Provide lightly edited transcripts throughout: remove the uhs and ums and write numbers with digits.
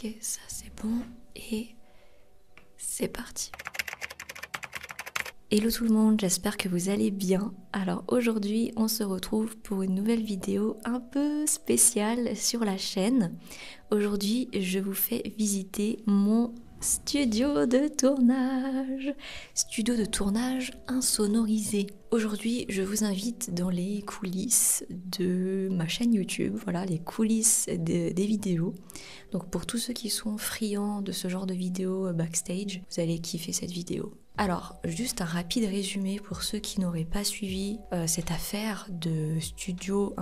Ok, ça c'est bon et c'est parti. Hello tout le monde, j'espère que vous allez bien. Alors aujourd'hui, on se retrouve pour une nouvelle vidéo un peu spéciale sur la chaîne. Aujourd'hui, je vous fais visiter mon studio de tournage. Studio de tournage insonorisé. Aujourd'hui, je vous invite dans les coulisses de ma chaîne YouTube, voilà, les coulisses des vidéos. Donc pour tous ceux qui sont friands de ce genre de vidéos backstage, vous allez kiffer cette vidéo. Alors, juste un rapide résumé pour ceux qui n'auraient pas suivi cette affaire de studio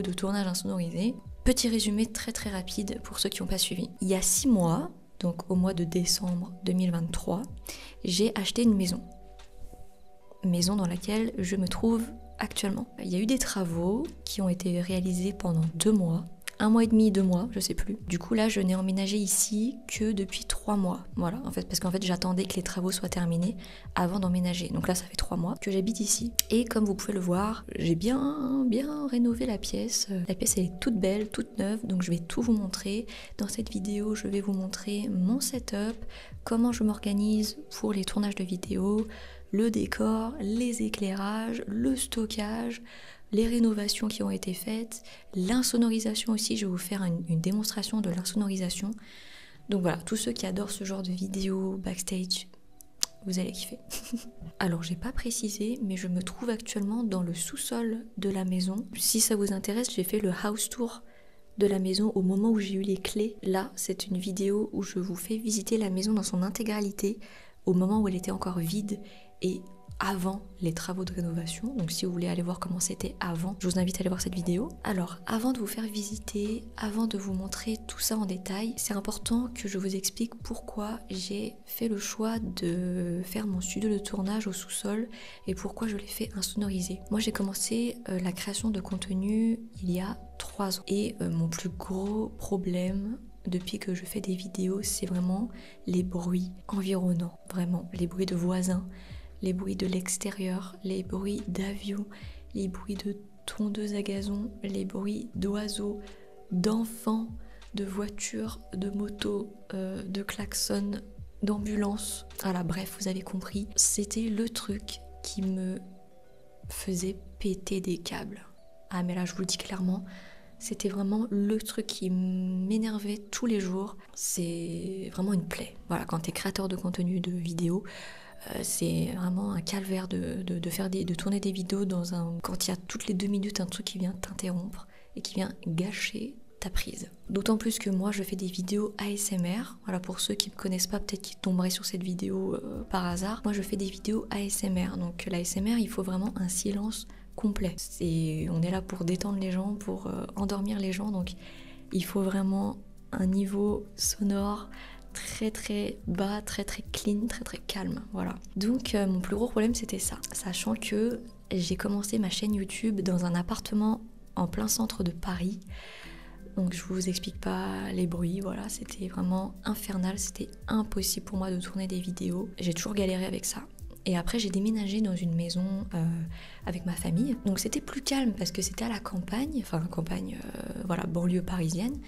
de tournage insonorisé. Petit résumé très très rapide pour ceux qui n'ont pas suivi. Il y a 6 mois, donc au mois de décembre 2023, j'ai acheté une maison. Maison dans laquelle je me trouve actuellement. Il y a eu des travaux qui ont été réalisés pendant 2 mois. 1 mois et demi, 2 mois, je sais plus. Du coup là, je n'ai emménagé ici que depuis 3 mois. Voilà, en fait, parce qu'en fait, j'attendais que les travaux soient terminés avant d'emménager. Donc là, ça fait 3 mois que j'habite ici. Et comme vous pouvez le voir, j'ai bien rénové la pièce. La pièce, elle est toute belle, toute neuve. Donc je vais tout vous montrer. Dans cette vidéo, je vais vous montrer mon setup, comment je m'organise pour les tournages de vidéos, le décor, les éclairages, le stockage, les rénovations qui ont été faites, l'insonorisation aussi, je vais vous faire une démonstration de l'insonorisation. Donc voilà, tous ceux qui adorent ce genre de vidéos backstage, vous allez kiffer. Alors j'ai pas précisé, mais je me trouve actuellement dans le sous-sol de la maison. Si ça vous intéresse, j'ai fait le house tour de la maison au moment où j'ai eu les clés. Là, c'est une vidéo où je vous fais visiter la maison dans son intégralité, au moment où elle était encore vide et avant les travaux de rénovation. Donc si vous voulez aller voir comment c'était avant, je vous invite à aller voir cette vidéo. Alors avant de vous faire visiter, avant de vous montrer tout ça en détail, c'est important que je vous explique pourquoi j'ai fait le choix de faire mon studio de tournage au sous-sol et pourquoi je l'ai fait insonoriser. Moi j'ai commencé la création de contenu il y a 3 ans et mon plus gros problème depuis que je fais des vidéos, c'est vraiment les bruits environnants, vraiment les bruits de voisins, les bruits de l'extérieur, les bruits d'avions, les bruits de tondeuses à gazon, les bruits d'oiseaux, d'enfants, de voitures, de motos, de klaxons, d'ambulances. Voilà, bref, vous avez compris. C'était le truc qui me faisait péter des câbles. Ah mais là, je vous le dis clairement, c'était vraiment le truc qui m'énervait tous les jours. C'est vraiment une plaie. Voilà, quand tu es créateur de contenu de vidéo, c'est vraiment un calvaire de tourner des vidéos quand il y a toutes les 2 minutes un truc qui vient t'interrompre et qui vient gâcher ta prise. D'autant plus que moi je fais des vidéos ASMR. Voilà, pour ceux qui ne me connaissent pas, peut-être qu'ils tomberaient sur cette vidéo par hasard. Moi je fais des vidéos ASMR. Donc l'ASMR, il faut vraiment un silence complet. On est là pour détendre les gens, pour endormir les gens. Donc il faut vraiment un niveau sonore très très bas, très très clean, très très calme, voilà. Donc mon plus gros problème c'était ça, sachant que j'ai commencé ma chaîne YouTube dans un appartement en plein centre de Paris, donc je vous explique pas les bruits, voilà, c'était vraiment infernal, c'était impossible pour moi de tourner des vidéos, j'ai toujours galéré avec ça. Et après j'ai déménagé dans une maison avec ma famille, donc c'était plus calme parce que c'était à la campagne, voilà, banlieue parisienne.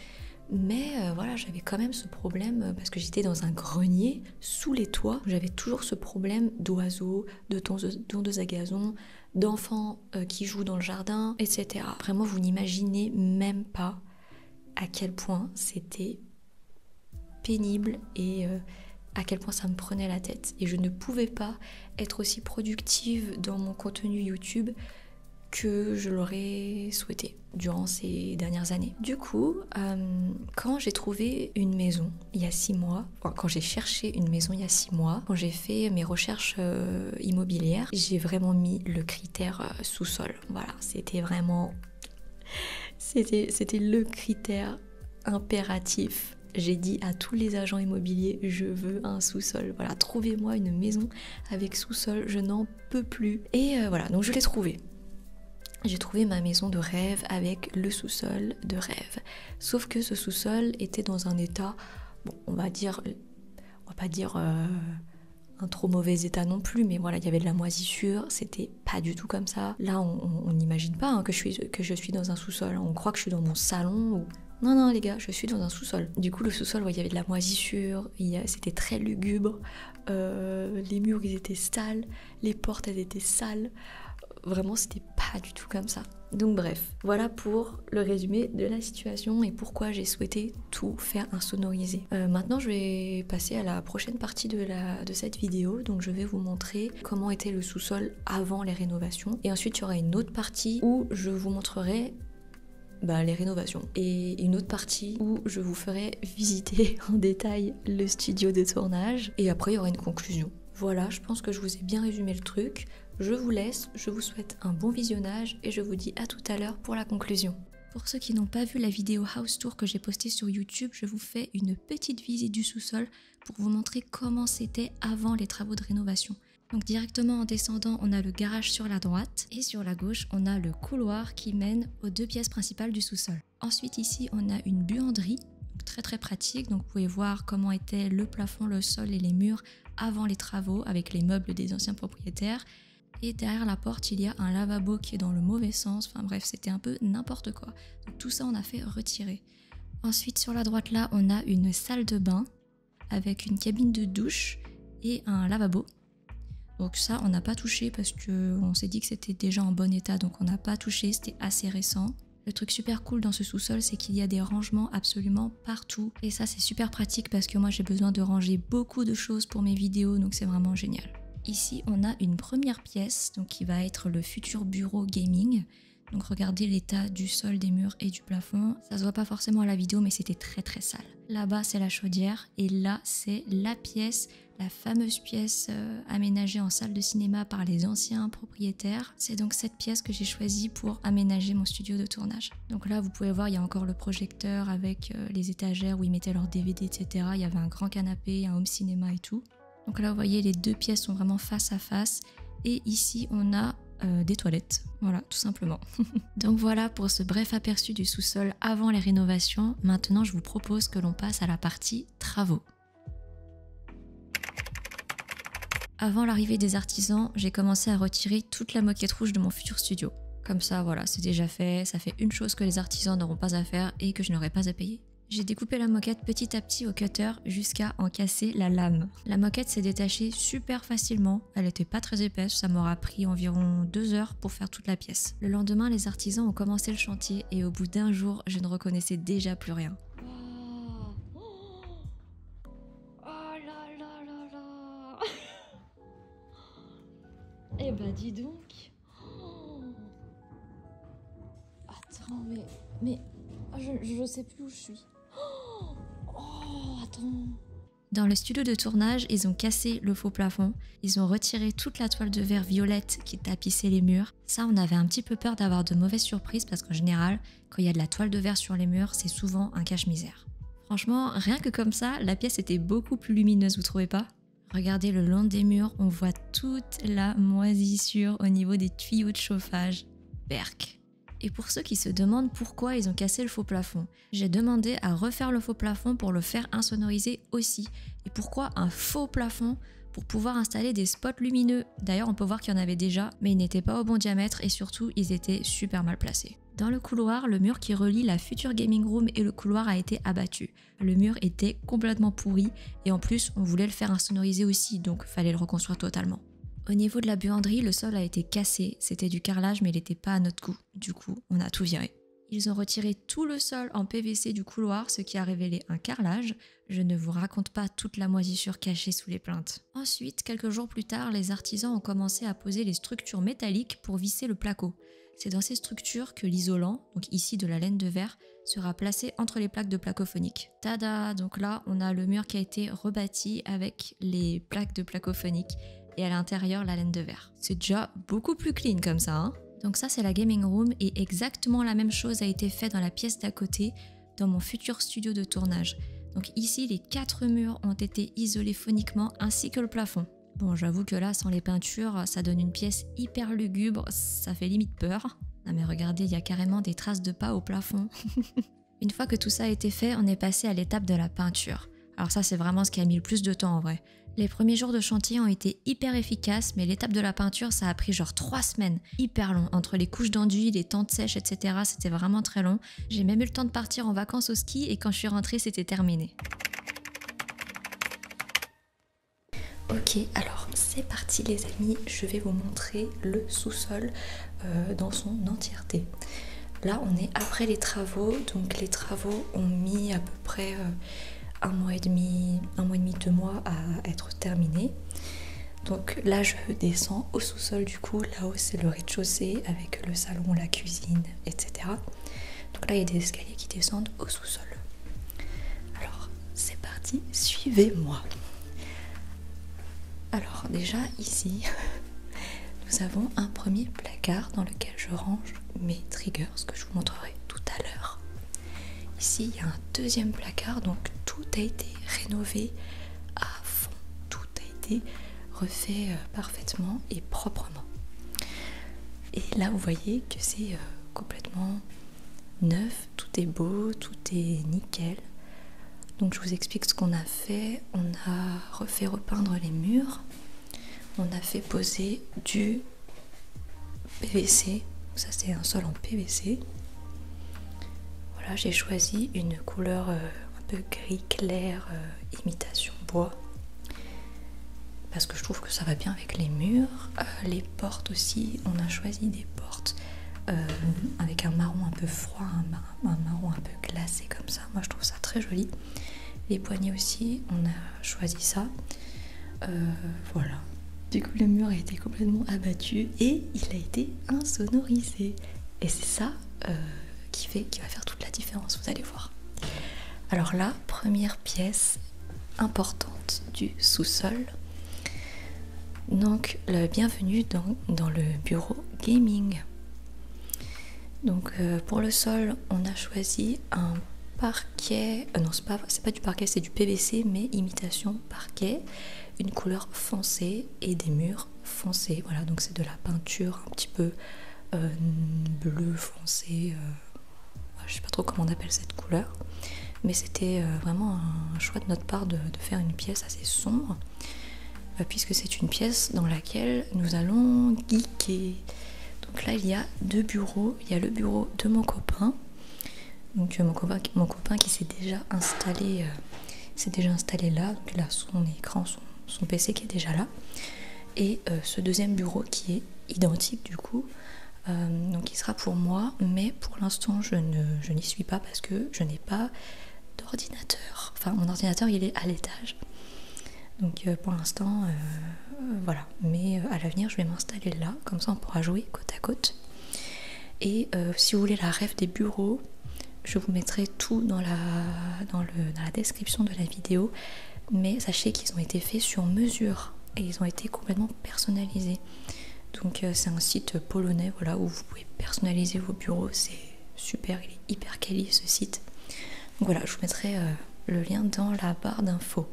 Mais voilà, j'avais quand même ce problème parce que j'étais dans un grenier sous les toits. J'avais toujours ce problème d'oiseaux, de tondeuses à gazon, d'enfants qui jouent dans le jardin, etc. Vraiment, vous n'imaginez même pas à quel point c'était pénible et à quel point ça me prenait la tête. Et je ne pouvais pas être aussi productive dans mon contenu YouTube que je l'aurais souhaité durant ces dernières années. Du coup, quand j'ai trouvé une maison il y a 6 mois, quand j'ai cherché une maison il y a 6 mois, quand j'ai fait mes recherches immobilières, j'ai vraiment mis le critère sous-sol. Voilà, c'était vraiment... C'était le critère impératif. J'ai dit à tous les agents immobiliers, je veux un sous-sol. Voilà, trouvez-moi une maison avec sous-sol, je n'en peux plus. Et voilà, donc je l'ai trouvé. J'ai trouvé ma maison de rêve avec le sous-sol de rêve. Sauf que ce sous-sol était dans un état, bon, on va pas dire un trop mauvais état non plus, mais voilà, il y avait de la moisissure, c'était pas du tout comme ça. Là, on n'imagine pas que je suis dans un sous-sol, on croit que je suis dans mon salon, ou Non, non, les gars, je suis dans un sous-sol. Du coup, le sous-sol, ouais, il y avait de la moisissure, c'était très lugubre. Les murs, ils étaient sales. Les portes, elles étaient sales. Vraiment, c'était pas du tout comme ça. Donc bref, voilà pour le résumé de la situation et pourquoi j'ai souhaité tout faire insonoriser. Maintenant, je vais passer à la prochaine partie de cette vidéo. Donc je vais vous montrer comment était le sous-sol avant les rénovations. Et ensuite, il y aura une autre partie où je vous montrerai les rénovations. Et une autre partie où je vous ferai visiter en détail le studio de tournage. Et après, il y aura une conclusion. Voilà, je pense que je vous ai bien résumé le truc. Je vous laisse, je vous souhaite un bon visionnage et je vous dis à tout à l'heure pour la conclusion. Pour ceux qui n'ont pas vu la vidéo house tour que j'ai postée sur YouTube, je vous fais une petite visite du sous-sol pour vous montrer comment c'était avant les travaux de rénovation. Donc directement en descendant, on a le garage sur la droite et sur la gauche, on a le couloir qui mène aux 2 pièces principales du sous-sol. Ensuite ici, on a une buanderie, très très pratique. Donc vous pouvez voir comment étaient le plafond, le sol et les murs avant les travaux avec les meubles des anciens propriétaires. Et derrière la porte, il y a un lavabo qui est dans le mauvais sens. Enfin bref, c'était un peu n'importe quoi. Donc tout ça, on a fait retirer. Ensuite, sur la droite là, on a une salle de bain avec une cabine de douche et un lavabo. Donc ça, on n'a pas touché parce qu'on s'est dit que c'était déjà en bon état. Donc on n'a pas touché, c'était assez récent. Le truc super cool dans ce sous-sol, c'est qu'il y a des rangements absolument partout. Et ça, c'est super pratique parce que moi, j'ai besoin de ranger beaucoup de choses pour mes vidéos. Donc c'est vraiment génial. Ici, on a une première pièce donc qui va être le futur bureau gaming. Donc regardez l'état du sol, des murs et du plafond. Ça se voit pas forcément à la vidéo, mais c'était très très sale. Là-bas, c'est la chaudière et là, c'est la pièce, la fameuse pièce aménagée en salle de cinéma par les anciens propriétaires. C'est donc cette pièce que j'ai choisie pour aménager mon studio de tournage. Donc là, vous pouvez voir, il y a encore le projecteur avec les étagères où ils mettaient leurs DVD, etc. Il y avait un grand canapé, un home cinéma et tout. Donc là, vous voyez, les 2 pièces sont vraiment face à face. Et ici, on a des toilettes. Voilà, tout simplement. Donc voilà pour ce bref aperçu du sous-sol avant les rénovations. Maintenant, je vous propose que l'on passe à la partie travaux. Avant l'arrivée des artisans, j'ai commencé à retirer toute la moquette rouge de mon futur studio. Comme ça, voilà, c'est déjà fait. Ça fait une chose que les artisans n'auront pas à faire et que je n'aurai pas à payer. J'ai découpé la moquette petit à petit au cutter jusqu'à en casser la lame. La moquette s'est détachée super facilement, elle n'était pas très épaisse, ça m'aura pris environ 2 heures pour faire toute la pièce. Le lendemain, les artisans ont commencé le chantier et au bout d'1 jour, je ne reconnaissais déjà plus rien. Oh là là là là. Eh bah dis donc. Attends, mais je sais plus où je suis. Oh, attends. Dans le studio de tournage, ils ont cassé le faux plafond, ils ont retiré toute la toile de verre violette qui tapissait les murs. Ça, on avait un petit peu peur d'avoir de mauvaises surprises parce qu'en général, quand il y a de la toile de verre sur les murs, c'est souvent un cache-misère. Franchement, rien que comme ça, la pièce était beaucoup plus lumineuse, vous trouvez pas? Regardez le long des murs, on voit toute la moisissure au niveau des tuyaux de chauffage. Berk. Et pour ceux qui se demandent pourquoi ils ont cassé le faux plafond, j'ai demandé à refaire le faux plafond pour le faire insonoriser aussi. Et pourquoi un faux plafond? Pour pouvoir installer des spots lumineux. D'ailleurs, on peut voir qu'il y en avait déjà, mais ils n'étaient pas au bon diamètre et surtout, ils étaient super mal placés. Dans le couloir, le mur qui relie la future gaming room et le couloir a été abattu. Le mur était complètement pourri et en plus, on voulait le faire insonoriser aussi, donc fallait le reconstruire totalement. Au niveau de la buanderie, le sol a été cassé, c'était du carrelage mais il n'était pas à notre goût, du coup on a tout viré. Ils ont retiré tout le sol en PVC du couloir, ce qui a révélé un carrelage. Je ne vous raconte pas toute la moisissure cachée sous les plinthes. Ensuite, quelques jours plus tard, les artisans ont commencé à poser les structures métalliques pour visser le placo. C'est dans ces structures que l'isolant, donc ici de la laine de verre, sera placé entre les plaques de placo phonique. Tada! Donc là, on a le mur qui a été rebâti avec les plaques de placo phonique et à l'intérieur la laine de verre. C'est déjà beaucoup plus clean comme ça, hein? Donc ça, c'est la gaming room et exactement la même chose a été fait dans la pièce d'à côté, dans mon futur studio de tournage. Donc ici, les 4 murs ont été isolés phoniquement ainsi que le plafond. Bon, j'avoue que là, sans les peintures, ça donne une pièce hyper lugubre, ça fait limite peur. Non mais regardez, il y a carrément des traces de pas au plafond. Une fois que tout ça a été fait, on est passé à l'étape de la peinture. Alors ça, c'est vraiment ce qui a mis le plus de temps en vrai. Les premiers jours de chantier ont été hyper efficaces, mais l'étape de la peinture, ça a pris genre 3 semaines. Hyper long. Entre les couches d'enduit, les temps de sèche, etc. C'était vraiment très long. J'ai même eu le temps de partir en vacances au ski et quand je suis rentrée, c'était terminé. Ok, alors c'est parti les amis, je vais vous montrer le sous-sol dans son entièreté. Là on est après les travaux, donc les travaux ont mis à peu près 1 mois et demi, 2 mois à être terminés. Donc là je descends au sous-sol du coup, là-haut c'est le rez-de-chaussée avec le salon, la cuisine, etc. Donc là il y a des escaliers qui descendent au sous-sol. Alors c'est parti, suivez-moi. Alors déjà ici, nous avons un premier placard dans lequel je range mes triggers que je vous montrerai tout à l'heure. Ici il y a un deuxième placard, donc tout a été rénové à fond, tout a été refait parfaitement et proprement. Et là vous voyez que c'est complètement neuf, tout est beau, tout est nickel. Donc je vous explique ce qu'on a fait. On a refait repeindre les murs. On a fait poser du PVC. Ça c'est un sol en PVC. Voilà, j'ai choisi une couleur un peu gris clair, imitation bois. Parce que je trouve que ça va bien avec les murs. Les portes aussi, on a choisi des portes avec un marron un peu froid, un marron un peu glacé comme ça. Moi je trouve ça très joli. Les poignées aussi, on a choisi ça. Voilà. Du coup le mur a été complètement abattu et il a été insonorisé. Et c'est ça qui va faire toute la différence, vous allez voir. Alors là, première pièce importante du sous-sol. Donc bienvenue dans le bureau gaming. Donc pour le sol, on a choisi un parquet, non c'est pas du parquet, c'est du PVC mais imitation parquet, une couleur foncée et des murs foncés. Voilà, donc c'est de la peinture un petit peu bleu foncé, je sais pas trop comment on appelle cette couleur, mais c'était vraiment un choix de notre part de faire une pièce assez sombre, puisque c'est une pièce dans laquelle nous allons geeker. Donc là il y a 2 bureaux, il y a le bureau de mon copain. Donc mon copain qui s'est déjà installé là, donc il a son écran, son PC qui est déjà là, et ce deuxième bureau qui est identique du coup, donc il sera pour moi, mais pour l'instant je n'y suis pas parce que je n'ai pas d'ordinateur. Enfin mon ordinateur il est à l'étage, donc pour l'instant voilà, mais à l'avenir je vais m'installer là, comme ça on pourra jouer côte à côte. Et si vous voulez la ref des bureaux, je vous mettrai tout dans la description de la vidéo, mais sachez qu'ils ont été faits sur mesure et ils ont été complètement personnalisés. Donc c'est un site polonais, voilà, où vous pouvez personnaliser vos bureaux, c'est super, il est hyper quali ce site. Donc voilà, je vous mettrai le lien dans la barre d'infos.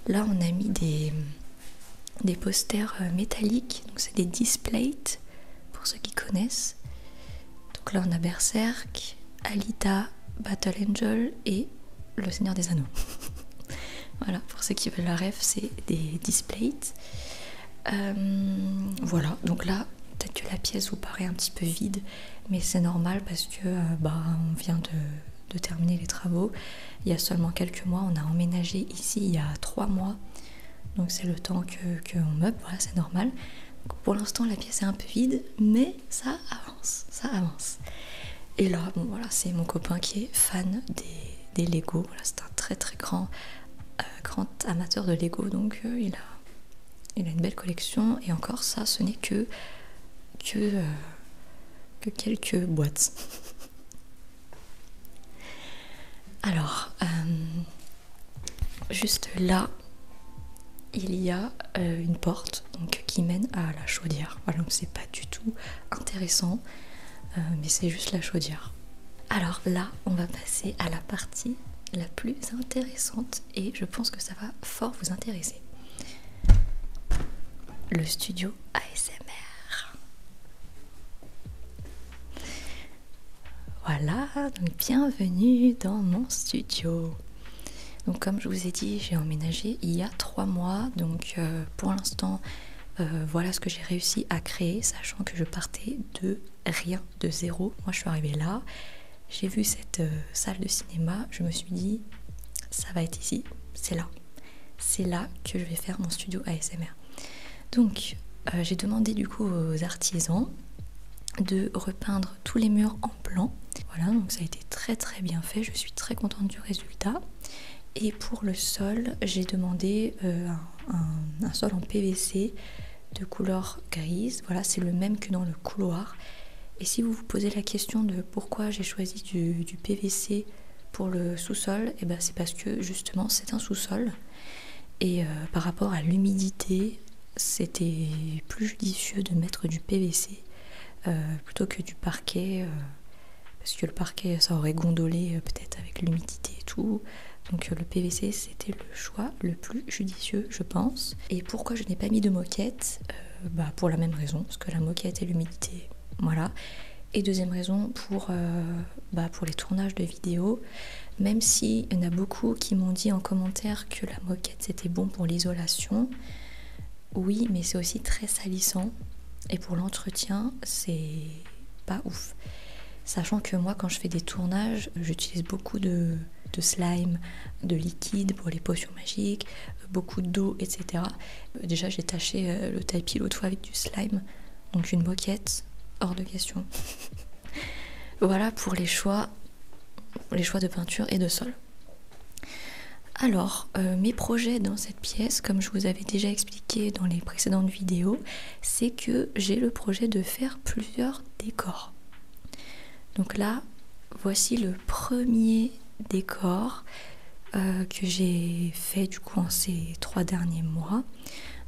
Là on a mis des posters métalliques, donc c'est des displays pour ceux qui connaissent. Donc là on a Berserk, Alita, Battle Angel et Le Seigneur des Anneaux. Voilà, pour ceux qui veulent la ref, c'est des displays. Voilà, donc là, peut-être que la pièce vous paraît un petit peu vide, mais c'est normal parce que on vient de terminer les travaux. Il y a seulement quelques mois, on a emménagé ici il y a 3 mois. Donc c'est le temps qu'on meuble, voilà, c'est normal. Donc pour l'instant, la pièce est un peu vide, mais ça avance, ça avance. Et là, bon voilà, c'est mon copain qui est fan des Lego. Voilà, c'est un très très grand amateur de Lego, donc il a une belle collection. Et encore ça, ce n'est que quelques boîtes. Alors, juste là, il y a une porte donc, qui mène à la chaudière. Voilà, donc c'est pas du tout intéressant, mais c'est juste la chaudière. Alors là, on va passer à la partie la plus intéressante et je pense que ça va fort vous intéresser. Le studio ASMR. Voilà, donc bienvenue dans mon studio. Donc comme je vous ai dit, j'ai emménagé il y a 3 mois, donc pour l'instant voilà ce que j'ai réussi à créer, sachant que je partais de rien, de zéro. Moi je suis arrivée là, j'ai vu cette salle de cinéma, je me suis dit ça va être ici, c'est là que je vais faire mon studio ASMR. Donc j'ai demandé du coup aux artisans de repeindre tous les murs en blanc. Voilà, donc ça a été très très bien fait, je suis très contente du résultat. Et pour le sol, j'ai demandé un sol en PVC de couleur grise. Voilà, c'est le même que dans le couloir. Et si vous vous posez la question de pourquoi j'ai choisi du PVC pour le sous-sol, et ben c'est parce que justement c'est un sous-sol. Et par rapport à l'humidité, c'était plus judicieux de mettre du PVC plutôt que du parquet. Parce que le parquet, ça aurait gondolé peut-être avec l'humidité et tout. Donc le PVC, c'était le choix le plus judicieux, je pense. Et pourquoi je n'ai pas mis de moquette? Pour la même raison, parce que la moquette et l'humidité, voilà. Et deuxième raison, pour les tournages de vidéos, même s'il y en a beaucoup qui m'ont dit en commentaire que la moquette, c'était bon pour l'isolation, oui, mais c'est aussi très salissant. Et pour l'entretien, c'est pas ouf. Sachant que moi, quand je fais des tournages, j'utilise beaucoup de slime, de liquide pour les potions magiques, beaucoup d'eau, etc. Déjà, j'ai taché le tapis l'autre fois avec du slime, donc une moquette, hors de question. Voilà pour les choix de peinture et de sol. Alors, mes projets dans cette pièce, comme je vous avais déjà expliqué dans les précédentes vidéos, c'est que j'ai le projet de faire plusieurs décors. Donc là, voici le premier décor que j'ai fait du coup en ces 3 derniers mois.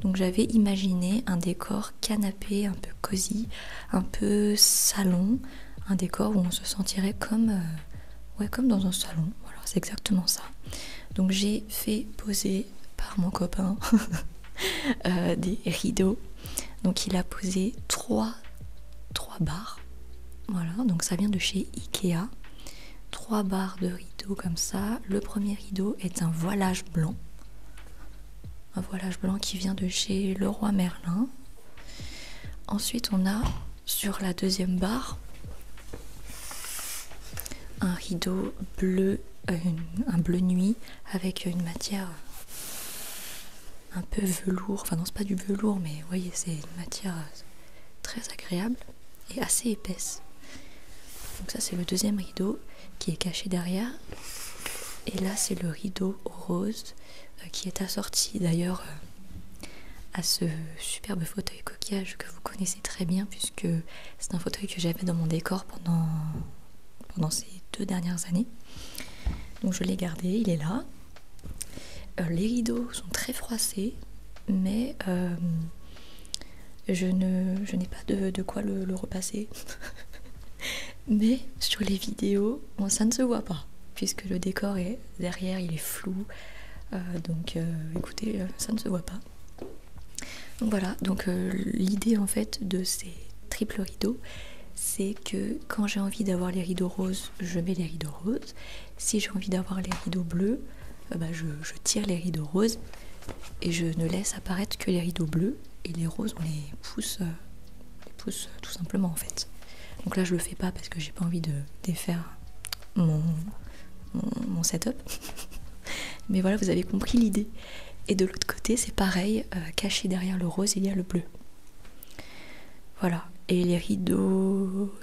Donc j'avais imaginé un décor canapé un peu cosy, un peu salon, un décor où on se sentirait comme dans un salon. Voilà, c'est exactement ça. Donc j'ai fait poser par mon copain des rideaux. Donc il a posé 3 barres. Voilà, donc ça vient de chez Ikea. 3 barres de rideaux comme ça. Le premier rideau est un voilage blanc. Un voilage blanc qui vient de chez Leroy Merlin. Ensuite, on a sur la deuxième barre un rideau bleu, un bleu nuit avec une matière un peu velours. Enfin non, c'est pas du velours, mais vous voyez, c'est une matière très agréable et assez épaisse. Donc ça, c'est le deuxième rideau qui est caché derrière. Et là, c'est le rideau rose qui est assorti d'ailleurs à ce superbe fauteuil coquillage que vous connaissez très bien, puisque c'est un fauteuil que j'avais dans mon décor pendant ces 2 dernières années. Donc je l'ai gardé, il est là. Les rideaux sont très froissés, mais je n'ai pas de quoi le repasser. Mais sur les vidéos, bon, ça ne se voit pas, puisque le décor est derrière, il est flou. Donc écoutez, ça ne se voit pas. Donc voilà, donc l'idée en fait de ces triples rideaux, c'est que quand j'ai envie d'avoir les rideaux roses, je mets les rideaux roses. Si j'ai envie d'avoir les rideaux bleus, je tire les rideaux roses et je ne laisse apparaître que les rideaux bleus, et les roses on les pousse tout simplement en fait. Donc là je le fais pas parce que j'ai pas envie de défaire mon setup. Mais voilà, vous avez compris l'idée. Et de l'autre côté c'est pareil, caché derrière le rose il y a le bleu. Voilà. Et les rideaux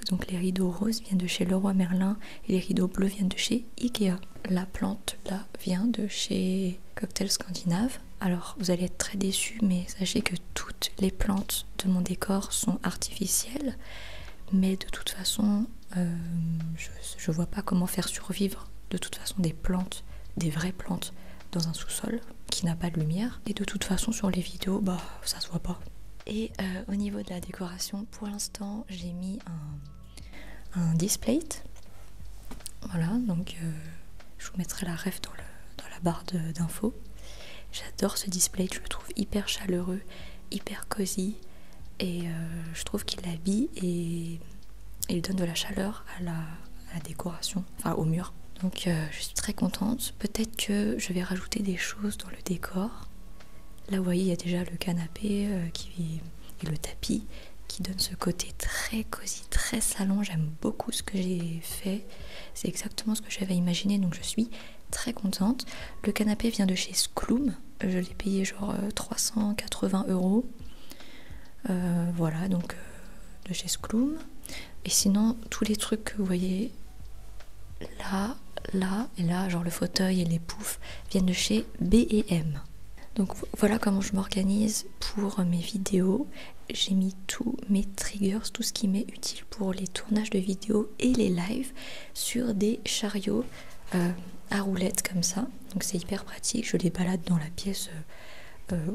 roses viennent de chez Leroy Merlin et les rideaux bleus viennent de chez Ikea. La plante là vient de chez Cocktail Scandinave. Alors vous allez être très déçus, mais sachez que toutes les plantes de mon décor sont artificielles. Mais de toute façon, je vois pas comment faire survivre de toute façon des plantes, des vraies plantes dans un sous-sol qui n'a pas de lumière. Et de toute façon sur les vidéos, ça se voit pas. Et au niveau de la décoration, pour l'instant, j'ai mis un display. Voilà, donc je vous mettrai la ref dans la barre d'infos. J'adore ce display, je le trouve hyper chaleureux, hyper cosy. Et je trouve qu'il habille et il donne de la chaleur à la décoration, enfin au mur Donc je suis très contente. Peut-être que je vais rajouter des choses dans le décor. Là vous voyez il y a déjà le canapé et le tapis qui donne ce côté très cosy, très salon. J'aime beaucoup ce que j'ai fait. C'est exactement ce que j'avais imaginé, donc je suis très contente. Le canapé vient de chez Skloom. Je l'ai payé genre 380 €. Voilà, donc de chez Skloom. Et sinon, tous les trucs que vous voyez là, là et là, genre le fauteuil et les poufs, viennent de chez B&M. Donc voilà comment je m'organise pour mes vidéos. J'ai mis tous mes triggers, tout ce qui m'est utile pour les tournages de vidéos et les lives sur des chariots à roulettes comme ça. Donc c'est hyper pratique, je les balade dans la pièce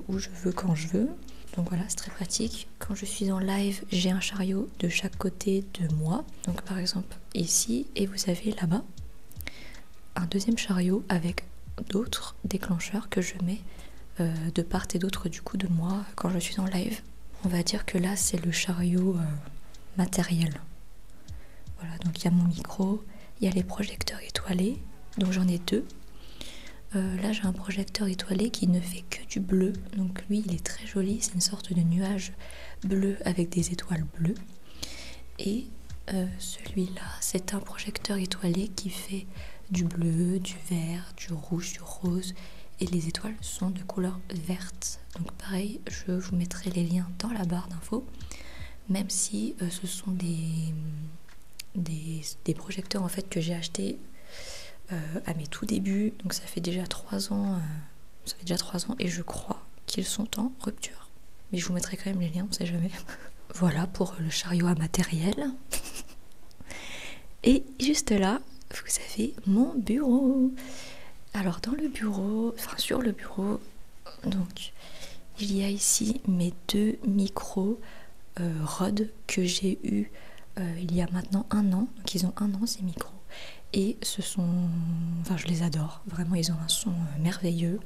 où je veux, quand je veux. Donc voilà, c'est très pratique. Quand je suis en live, j'ai un chariot de chaque côté de moi. Donc par exemple ici, et vous avez là-bas un deuxième chariot avec d'autres déclencheurs que je mets de part et d'autre du coup de moi quand je suis en live. On va dire que là c'est le chariot matériel. Voilà, donc il y a mon micro, il y a les projecteurs étoilés, donc j'en ai deux. Là j'ai un projecteur étoilé qui ne fait que du bleu, donc lui il est très joli, c'est une sorte de nuage bleu avec des étoiles bleues. Et celui-là c'est un projecteur étoilé qui fait du bleu, du vert, du rouge, du rose, et les étoiles sont de couleur verte. Donc pareil, je vous mettrai les liens dans la barre d'infos, même si ce sont des projecteurs en fait que j'ai achetés à mes tout débuts, donc ça fait déjà 3 ans, et je crois qu'ils sont en rupture. Mais je vous mettrai quand même les liens, on sait jamais. Voilà pour le chariot à matériel. Et juste là, vous avez mon bureau. Alors dans le bureau, enfin sur le bureau, donc il y a ici mes deux micros Rode que j'ai eu il y a maintenant 1 an. Donc ils ont 1 an ces micros. Et ce sont, enfin je les adore, vraiment ils ont un son merveilleux.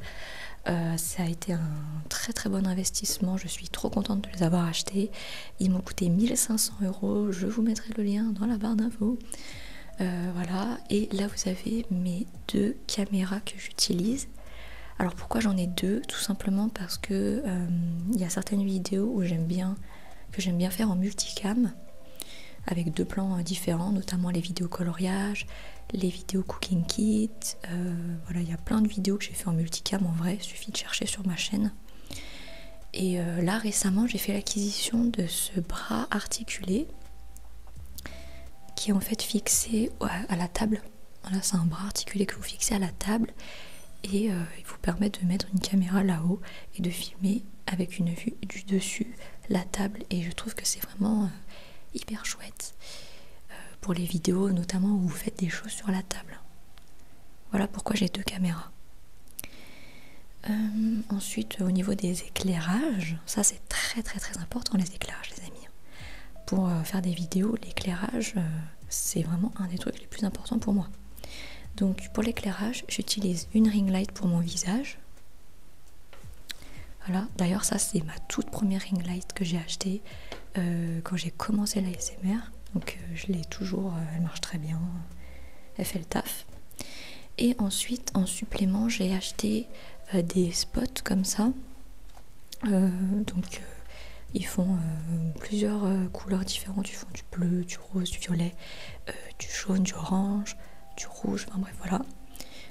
Ça a été un très très bon investissement, je suis trop contente de les avoir achetés. Ils m'ont coûté 1 500 €, je vous mettrai le lien dans la barre d'infos. Voilà, et là vous avez mes deux caméras que j'utilise. Alors pourquoi j'en ai deux? Tout simplement parce que il y a certaines vidéos où j'aime bien faire en multicam avec 2 plans différents, notamment les vidéos coloriage, les vidéos cooking kit. Voilà, il y a plein de vidéos que j'ai fait en multicam en vrai, il suffit de chercher sur ma chaîne. Et là récemment j'ai fait l'acquisition de ce bras articulé qui est en fait fixé à la table. Voilà, c'est un bras articulé que vous fixez à la table et il vous permet de mettre une caméra là-haut et de filmer avec une vue du dessus la table, et je trouve que c'est vraiment hyper chouette pour les vidéos notamment où vous faites des choses sur la table. Voilà pourquoi j'ai 2 caméras. Ensuite au niveau des éclairages, ça c'est très très très important, les éclairages les amis. Pour faire des vidéos, l'éclairage c'est vraiment un des trucs les plus importants pour moi. Donc pour l'éclairage, j'utilise une ring light pour mon visage. Voilà, d'ailleurs ça c'est ma toute première ring light que j'ai achetée quand j'ai commencé l'ASMR. Donc je l'ai toujours, elle marche très bien, elle fait le taf. Et ensuite en supplément j'ai acheté des spots comme ça. Donc ils font plusieurs couleurs différentes, ils font du bleu, du rose, du violet, du jaune, du orange, du rouge, enfin bref voilà.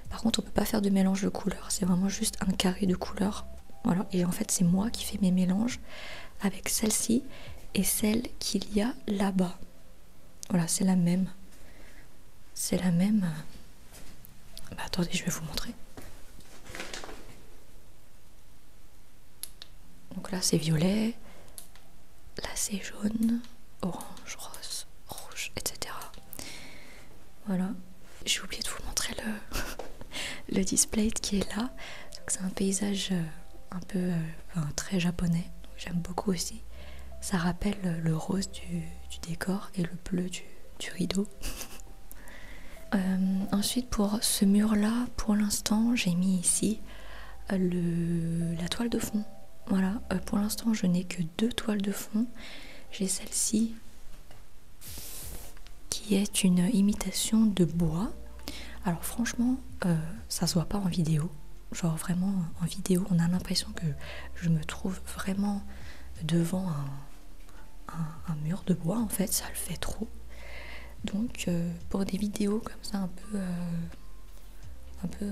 Par contre on peut pas faire de mélange de couleurs, c'est vraiment juste un carré de couleurs. Voilà, et en fait c'est moi qui fais mes mélanges avec celle-ci et celle qu'il y a là-bas. Voilà, c'est la même. C'est la même. Bah, attendez, je vais vous montrer. Donc là c'est violet, là c'est jaune, orange, rose, rouge, etc. Voilà. J'ai oublié de vous montrer le display qui est là. Donc c'est un paysage un peu très japonais. J'aime beaucoup aussi. Ça rappelle le rose du décor et le bleu du rideau. Ensuite pour ce mur là, pour l'instant j'ai mis ici la toile de fond. Voilà, pour l'instant je n'ai que 2 toiles de fond. J'ai celle-ci qui est une imitation de bois. Alors franchement, ça se voit pas en vidéo. Genre vraiment en vidéo, on a l'impression que je me trouve vraiment devant un mur de bois, en fait, ça le fait trop. Donc pour des vidéos comme ça un peu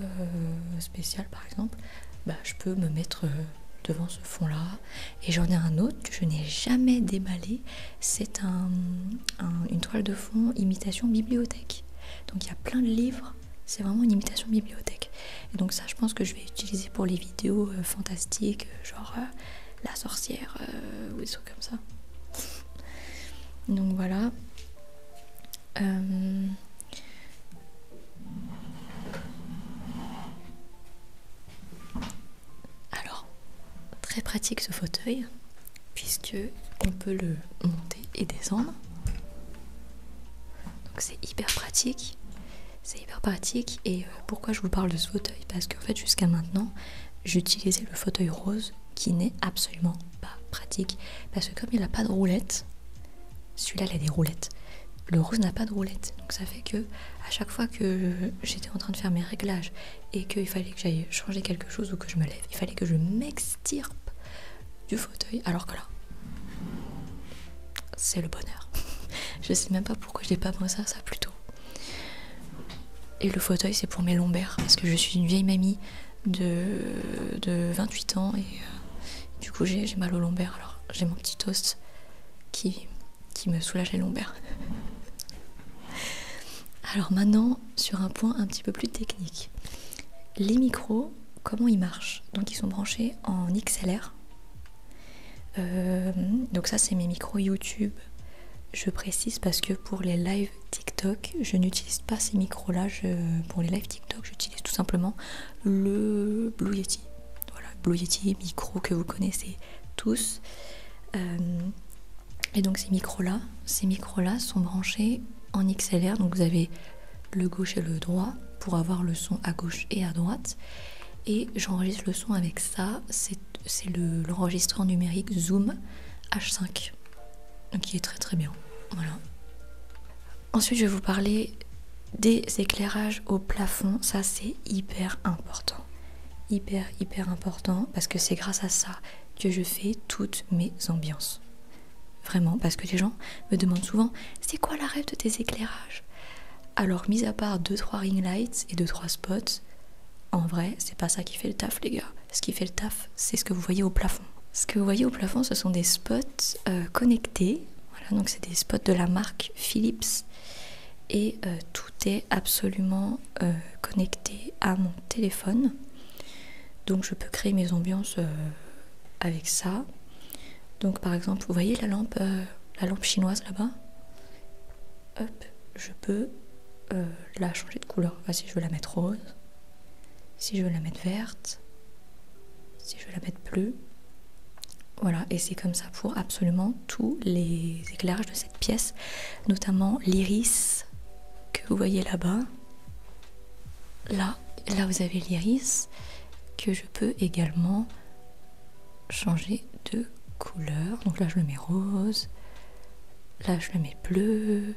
spéciales par exemple, bah, je peux me mettre devant ce fond là. Et j'en ai un autre que je n'ai jamais déballé, c'est une toile de fond imitation bibliothèque. Donc il y a plein de livres, c'est vraiment une imitation bibliothèque. Et donc ça je pense que je vais utiliser pour les vidéos fantastiques, genre la sorcière ou des trucs comme ça. Donc voilà. Alors, très pratique ce fauteuil, puisque on peut le monter et descendre. Donc c'est hyper pratique. C'est hyper pratique. Et pourquoi je vous parle de ce fauteuil? Parce qu'en fait, jusqu'à maintenant, j'utilisais le fauteuil rose, qui n'est absolument pas pratique. Parce que comme il n'a pas de roulette, celui-là il a des roulettes. Le rose n'a pas de roulette, donc ça fait que à chaque fois que j'étais en train de faire mes réglages et qu'il fallait que j'aille changer quelque chose ou que je me lève, il fallait que je m'extirpe du fauteuil, alors que là, c'est le bonheur. Je sais même pas pourquoi j'ai pas pensé à ça plus tôt. Et le fauteuil, c'est pour mes lombaires, parce que je suis une vieille mamie de 28 ans et du coup j'ai mal aux lombaires, alors j'ai mon petit toast qui me soulage les lombaires. Alors maintenant, sur un point un petit peu plus technique. Les micros, comment ils marchent? Donc ils sont branchés en XLR. Donc ça c'est mes micros YouTube. Je précise parce que pour les lives TikTok, je n'utilise pas ces micros-là. Pour les lives TikTok, j'utilise tout simplement le Blue Yeti. Voilà, Blue Yeti, micro que vous connaissez tous. Et donc ces micros-là sont branchés en XLR, donc vous avez le gauche et le droit pour avoir le son à gauche et à droite. Et j'enregistre le son avec ça, c'est l'enregistreur numérique Zoom H5, donc qui est très très bien. Voilà. Ensuite je vais vous parler des éclairages au plafond, ça c'est hyper important. Hyper important, parce que c'est grâce à ça que je fais toutes mes ambiances. Vraiment, parce que les gens me demandent souvent c'est quoi la règle de tes éclairages? Alors, mis à part 2-3 ring lights et 2-3 spots, en vrai, c'est pas ça qui fait le taf, les gars. Ce qui fait le taf, c'est ce que vous voyez au plafond. Ce que vous voyez au plafond, ce sont des spots connectés. Voilà, donc c'est des spots de la marque Philips. Et tout est absolument connecté à mon téléphone. Donc je peux créer mes ambiances avec ça. Donc par exemple, vous voyez la lampe chinoise là-bas? Hop, je peux la changer de couleur. Enfin, si je veux la mettre rose, si je veux la mettre verte, si je veux la mettre bleue. Voilà, et c'est comme ça pour absolument tous les éclairages de cette pièce, notamment l'iris que vous voyez là-bas. Là vous avez l'iris que je peux également changer de couleur. Donc là je le mets rose, là je le mets bleu,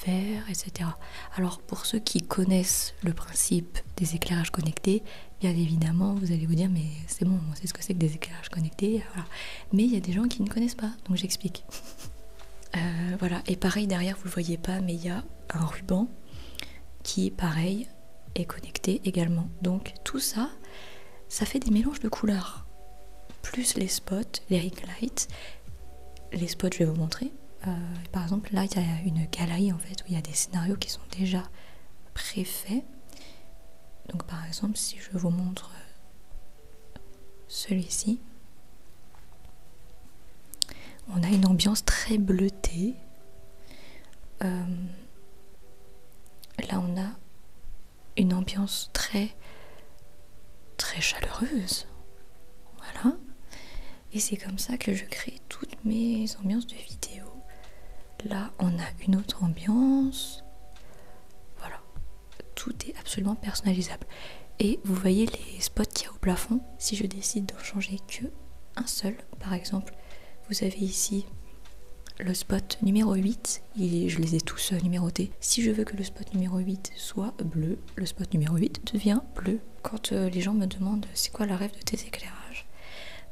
vert, etc. Alors pour ceux qui connaissent le principe des éclairages connectés, bien évidemment vous allez vous dire mais c'est bon, on sait ce que c'est que des éclairages connectés, voilà. Mais il y a des gens qui ne connaissent pas, donc j'explique. Voilà, et pareil derrière vous le voyez pas, mais il y a un ruban qui pareil est connecté également. Donc tout ça, ça fait des mélanges de couleurs. Plus les spots, les ring lights. Les spots, je vais vous montrer. Par exemple, là, il y a une galerie en fait où il y a des scénarios qui sont déjà préfaits. Donc, par exemple, si je vous montre celui-ci, on a une ambiance très bleutée. Là, on a une ambiance très chaleureuse. Voilà. Et c'est comme ça que je crée toutes mes ambiances de vidéo. Là, on a une autre ambiance. Voilà. Tout est absolument personnalisable. Et vous voyez les spots qu'il y a au plafond. Si je décide d'en changer que un seul, par exemple, vous avez ici le spot numéro 8, je les ai tous numérotés. Si je veux que le spot numéro 8 soit bleu, le spot numéro 8 devient bleu. Quand les gens me demandent c'est quoi la règle de tes éclairages,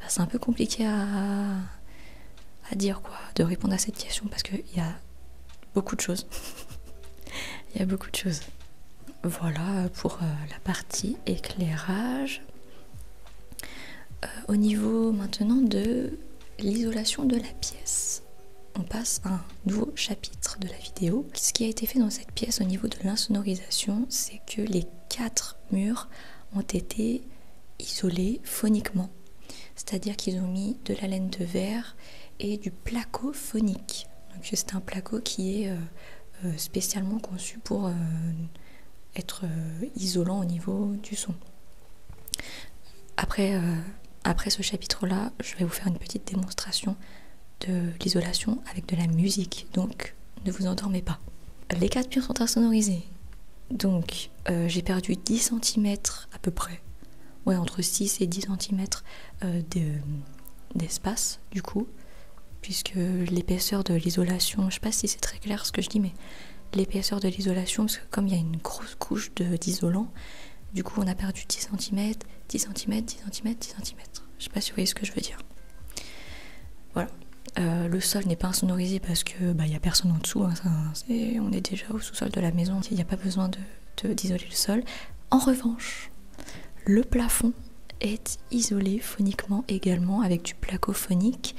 bah, c'est un peu compliqué à dire quoi, de répondre à cette question parce qu'il y a beaucoup de choses. Il y a beaucoup de choses. Voilà pour la partie éclairage. Au niveau maintenant de l'isolation de la pièce, on passe à un nouveau chapitre de la vidéo. Ce qui a été fait dans cette pièce au niveau de l'insonorisation, c'est que les 4 murs ont été isolés phoniquement. C'est-à-dire qu'ils ont mis de la laine de verre et du placo phonique. Donc c'est un placo qui est spécialement conçu pour être isolant au niveau du son. Après ce chapitre-là, je vais vous faire une petite démonstration de l'isolation avec de la musique, donc ne vous endormez pas. Les 4 murs sont insonorisés, donc j'ai perdu 10 cm à peu près, ouais, entre 6 et 10 cm d'espace du coup, puisque l'épaisseur de l'isolation, je sais pas si c'est très clair ce que je dis, mais l'épaisseur de l'isolation, parce que comme il y a une grosse couche d'isolant, du coup on a perdu 10 cm, 10 cm, 10 cm, 10 cm. Je sais pas si vous voyez ce que je veux dire. Voilà. Le sol n'est pas insonorisé parce que bah, y a personne en dessous, hein, on est déjà au sous-sol de la maison, il n'y a pas besoin d'isoler le sol. En revanche, le plafond est isolé phoniquement également avec du placo phonique,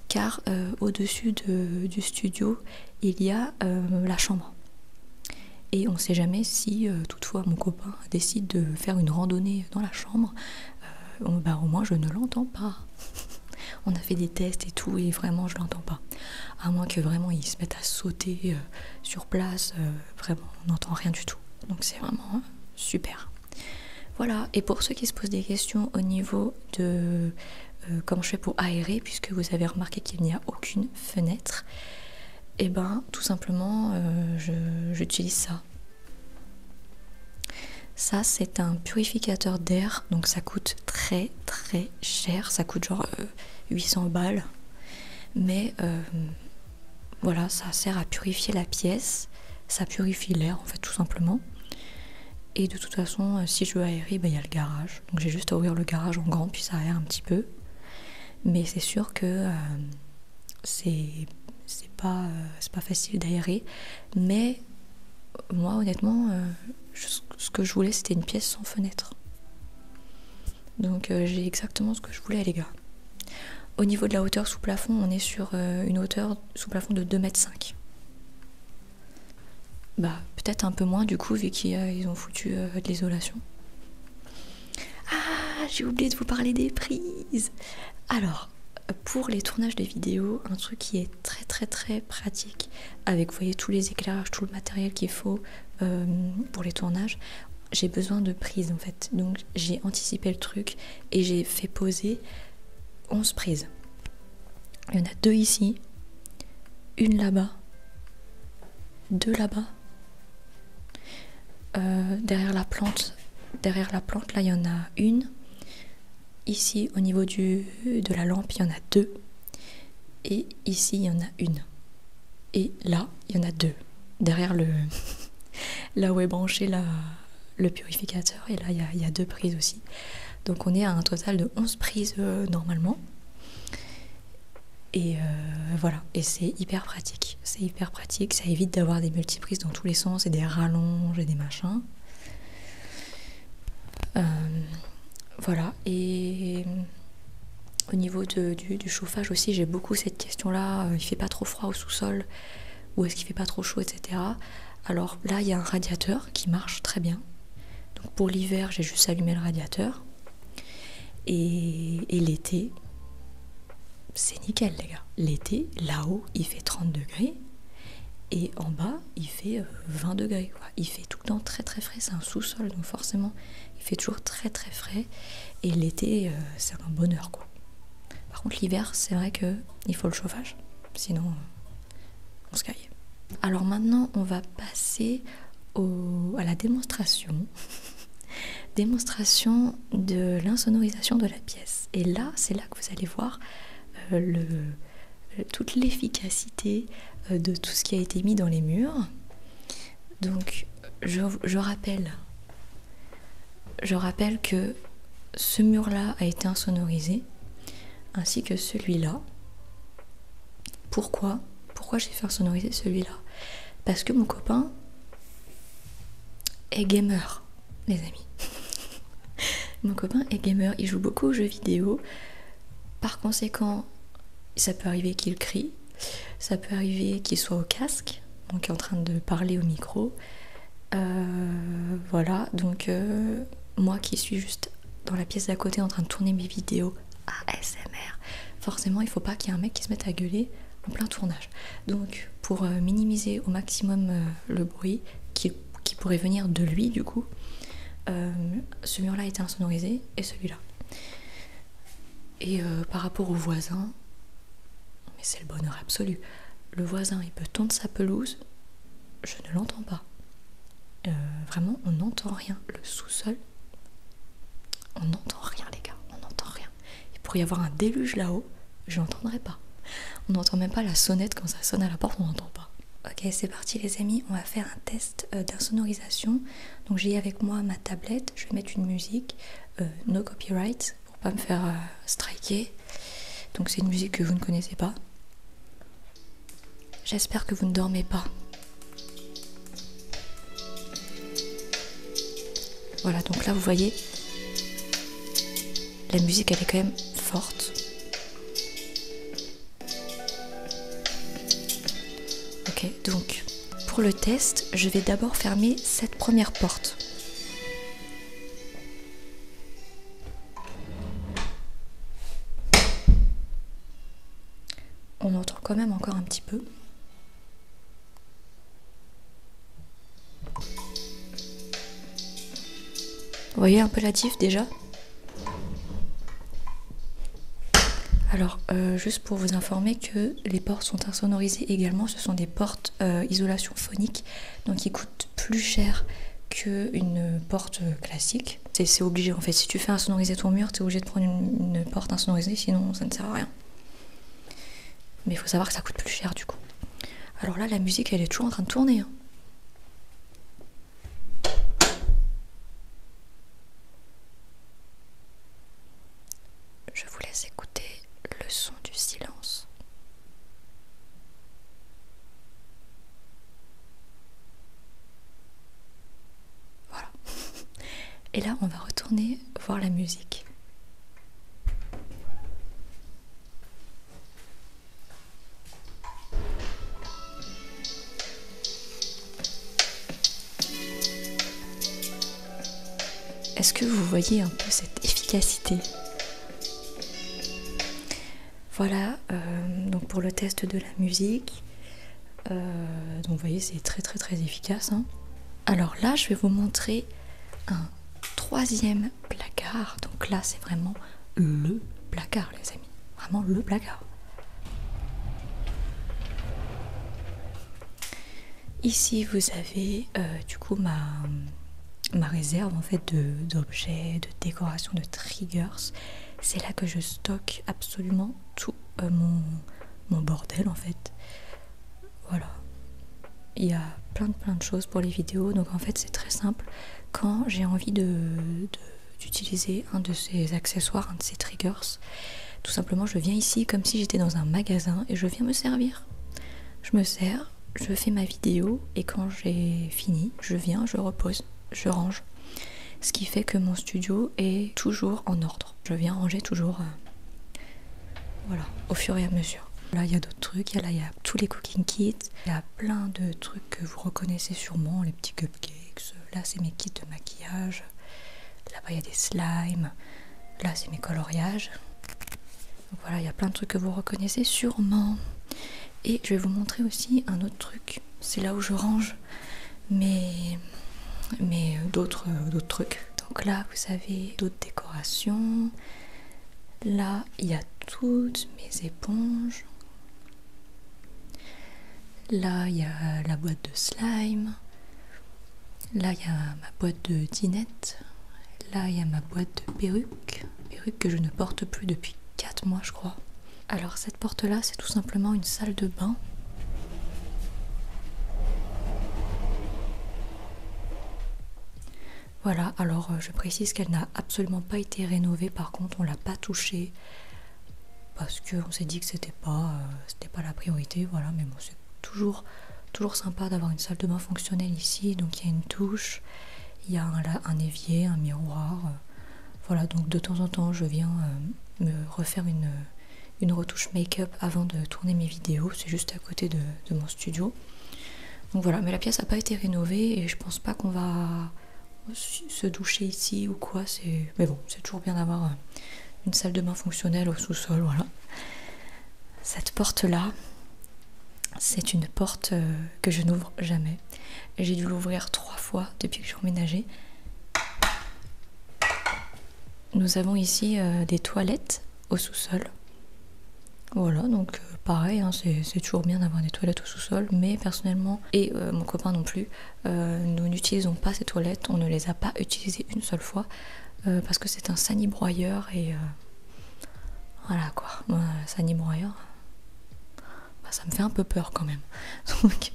car au-dessus du studio il y a la chambre. Et on ne sait jamais si toutefois mon copain décide de faire une randonnée dans la chambre, bah, au moins je ne l'entends pas. On a fait des tests et tout et vraiment je l'entends pas. À moins que vraiment ils se mettent à sauter sur place, vraiment on n'entend rien du tout. Donc c'est vraiment super. Voilà, et pour ceux qui se posent des questions au niveau de comment je fais pour aérer, puisque vous avez remarqué qu'il n'y a aucune fenêtre, et ben tout simplement j'utilise ça. Ça c'est un purificateur d'air, donc ça coûte très très cher, ça coûte genre 800 balles, mais voilà, ça sert à purifier la pièce, ça purifie l'air en fait tout simplement. Et de toute façon, si je veux aérer, ben, y a le garage, donc j'ai juste à ouvrir le garage en grand puis ça aère un petit peu. Mais c'est sûr que c'est pas facile d'aérer, mais moi honnêtement ce que je voulais c'était une pièce sans fenêtre, donc j'ai exactement ce que je voulais les gars. Au niveau de la hauteur sous plafond, on est sur une hauteur sous plafond de 2,5 m. Bah peut-être un peu moins du coup vu qu'ils ont foutu de l'isolation. Ah, j'ai oublié de vous parler des prises. Alors pour les tournages de vidéos, un truc qui est très très très pratique, avec vous voyez tous les éclairages, tout le matériel qu'il faut pour les tournages, j'ai besoin de prises en fait. Donc j'ai anticipé le truc et j'ai fait poser 11 prises. Il y en a 2 ici, une là-bas, 2 là-bas. Derrière la plante là il y en a une. Ici au niveau de la lampe il y en a 2. Et ici il y en a une. Et là il y en a 2. Derrière là où est branché le purificateur. Et là il y a 2 prises aussi. Donc on est à un total de 11 prises normalement. Et voilà, et c'est hyper pratique. C'est hyper pratique, ça évite d'avoir des multiprises dans tous les sens et des rallonges et des machins. Voilà, et au niveau du chauffage aussi, j'ai beaucoup cette question-là. Il fait pas trop froid au sous-sol ou est-ce qu'il fait pas trop chaud, etc. Alors là, il y a un radiateur qui marche très bien. Donc pour l'hiver, j'ai juste allumé le radiateur. Et l'été, c'est nickel les gars. L'été, là-haut, il fait 30 degrés et en bas, il fait 20 degrés. Quoi. Il fait tout le temps très très frais. C'est un sous-sol, donc forcément, il fait toujours très très frais. Et l'été, c'est un bonheur quoi. Par contre, l'hiver, c'est vrai qu'il faut le chauffage. Sinon, on se caille. Alors maintenant, on va passer à la démonstration. Démonstration de l'insonorisation de la pièce. Et là, c'est là que vous allez voir toute l'efficacité de tout ce qui a été mis dans les murs. Donc je rappelle que ce mur-là a été insonorisé, ainsi que celui-là. Pourquoi j'ai fait insonoriser celui-là? Parce que mon copain est gamer, les amis. Mon copain est gamer, il joue beaucoup aux jeux vidéo. Par conséquent, ça peut arriver qu'il crie, ça peut arriver qu'il soit au casque, donc en train de parler au micro. Voilà, donc moi qui suis juste dans la pièce d'à côté en train de tourner mes vidéos ASMR, forcément il faut pas qu'il y ait un mec qui se mette à gueuler en plein tournage. Donc pour minimiser au maximum le bruit qui pourrait venir de lui du coup, ce mur là a été insonorisé et celui-là. Et par rapport au voisin, mais c'est le bonheur absolu. Le voisin il peut tondre sa pelouse, je ne l'entends pas. Vraiment on n'entend rien. Le sous-sol, on n'entend rien les gars, on n'entend rien. Il pourrait y avoir un déluge là-haut, je n'entendrai pas. On n'entend même pas la sonnette quand ça sonne à la porte, on n'entend pas. Ok, c'est parti les amis, on va faire un test d'insonorisation. Donc j'ai avec moi ma tablette, je vais mettre une musique, no copyright, pour pas me faire striker. Donc c'est une musique que vous ne connaissez pas. J'espère que vous ne dormez pas. Voilà, donc là vous voyez, la musique elle est quand même forte. Ok, donc pour le test, je vais d'abord fermer cette première porte. On entend quand même encore un petit peu. Vous voyez un peu la diff déjà? Alors, juste pour vous informer que les portes sont insonorisées également, ce sont des portes isolation phonique, donc qui coûtent plus cher qu'une porte classique. C'est obligé en fait, si tu fais insonoriser ton mur, tu es obligé de prendre une porte insonorisée, sinon ça ne sert à rien. Mais il faut savoir que ça coûte plus cher du coup. Alors là, la musique elle est toujours en train de tourner. Hein. Je vous laisse écouter le son du silence. Voilà. Et là, on va retourner voir la musique. Est-ce que vous voyez un peu cette efficacité ? Voilà, donc pour le test de la musique, donc vous voyez c'est très efficace. Hein. Alors là je vais vous montrer un troisième placard, donc là c'est vraiment le placard les amis, vraiment le placard. Ici vous avez du coup ma réserve en fait d'objets, de décoration, de triggers. C'est là que je stocke absolument tout mon bordel en fait. Voilà. Il y a plein de choses pour les vidéos. Donc en fait c'est très simple. Quand j'ai envie d'utiliser un de ces accessoires, un de ces triggers, tout simplement je viens ici comme si j'étais dans un magasin et je viens me servir. Je me sers, je fais ma vidéo et quand j'ai fini, je viens, je repose, je range. Ce qui fait que mon studio est toujours en ordre. Je viens ranger toujours voilà, au fur et à mesure. Là, il y a d'autres trucs. Là, il y a tous les cooking kits. Il y a plein de trucs que vous reconnaissez sûrement. Les petits cupcakes. Là, c'est mes kits de maquillage. Là-bas, il y a des slimes. Là, c'est mes coloriages. Donc voilà, il y a plein de trucs que vous reconnaissez sûrement. Et je vais vous montrer aussi un autre truc. C'est là où je range mes d'autres trucs. Donc là vous avez d'autres décorations. Là il y a toutes mes éponges. Là il y a la boîte de slime. Là il y a ma boîte de dinette. Là il y a ma boîte de perruques que je ne porte plus depuis 4 mois je crois. Alors cette porte-là, c'est tout simplement une salle de bain. Voilà, alors je précise qu'elle n'a absolument pas été rénovée, par contre on l'a pas touchée parce qu'on s'est dit que c'était pas la priorité, voilà, mais bon, c'est toujours sympa d'avoir une salle de bain fonctionnelle ici. Donc il y a une douche, il y a un évier, un miroir, voilà, donc de temps en temps je viens me refaire une retouche make-up avant de tourner mes vidéos, c'est juste à côté de mon studio. Donc voilà, mais la pièce n'a pas été rénovée et je pense pas qu'on va se doucher ici ou quoi, mais bon, c'est toujours bien d'avoir une salle de bain fonctionnelle au sous-sol, voilà. Cette porte-là, c'est une porte que je n'ouvre jamais. J'ai dû l'ouvrir 3 fois depuis que j'ai emménagé. Nous avons ici des toilettes au sous-sol. Voilà, donc pareil, hein, c'est toujours bien d'avoir des toilettes au sous-sol, mais personnellement, et mon copain non plus, nous n'utilisons pas ces toilettes, on ne les a pas utilisées une seule fois, parce que c'est un sani-broyeur, et voilà quoi, moi, sani-broyeur, bah, ça me fait un peu peur quand même. Donc